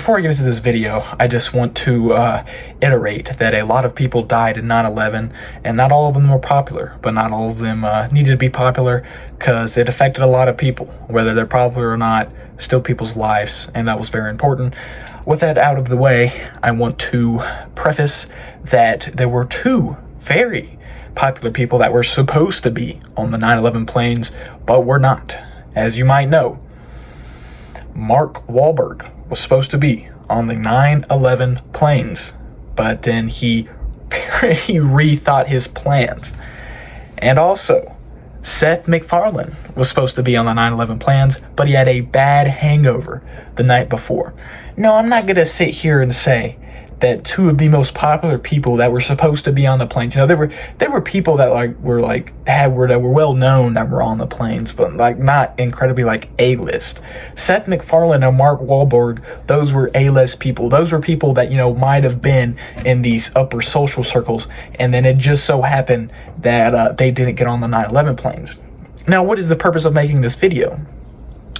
before I get into this video, I just want to iterate that a lot of people died in 9/11, and not all of them were popular, but not all of them needed to be popular because it affected a lot of people, whether they're popular or not, still people's lives, and that was very important. With that out of the way, I want to preface that there were two very popular people that were supposed to be on the 9/11 planes, but were not. As you might know, Mark Wahlberg was supposed to be on the 9/11 planes, but then he rethought his plans. And also, Seth McFarlane was supposed to be on the 9/11 plans, but he had a bad hangover the night before. No, I'm not going to sit here and say that two of the most popular people that were supposed to be on the planes, there were people that were well known that were on the planes, but not incredibly A-list. Seth MacFarlane and Mark Wahlberg, those were A-list people. Those were people that might have been in these upper social circles, and then it just so happened that they didn't get on the 9/11 planes. Now, what is the purpose of making this video?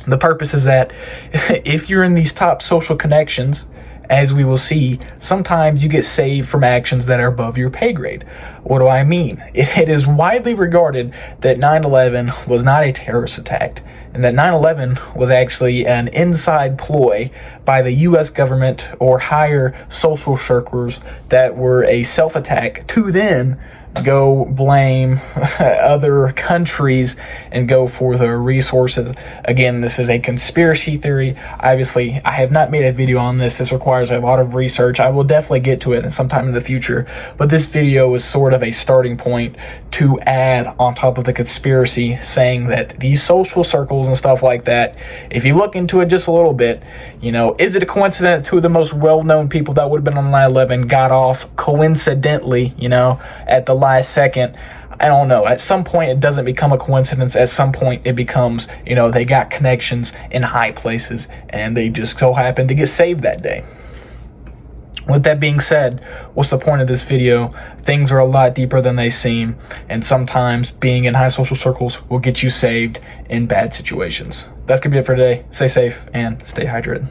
The purpose is that if you're in these top social connections, as we will see, sometimes you get saved from actions that are above your pay grade. What do I mean? It is widely regarded that 9/11 was not a terrorist attack, and that 9/11 was actually an inside ploy by the U.S. government or higher social circles that were a self-attack to then go blame other countries and go for their resources. Again, this is a conspiracy theory. Obviously, I have not made a video on this. This requires a lot of research. I will definitely get to it sometime in the future, but this video is sort of a starting point to add on top of the conspiracy, saying that these social circles and stuff like that, if you look into it just a little bit, is it a coincidence two of the most well-known people that would have been on 9/11 got off coincidentally, at the last second? I don't know. At some point, it doesn't become a coincidence. At some point, it becomes, they got connections in high places, and they just so happened to get saved that day. With that being said, what's the point of this video? Things are a lot deeper than they seem, and sometimes being in high social circles will get you saved in bad situations. That's going to be it for today. Stay safe and stay hydrated.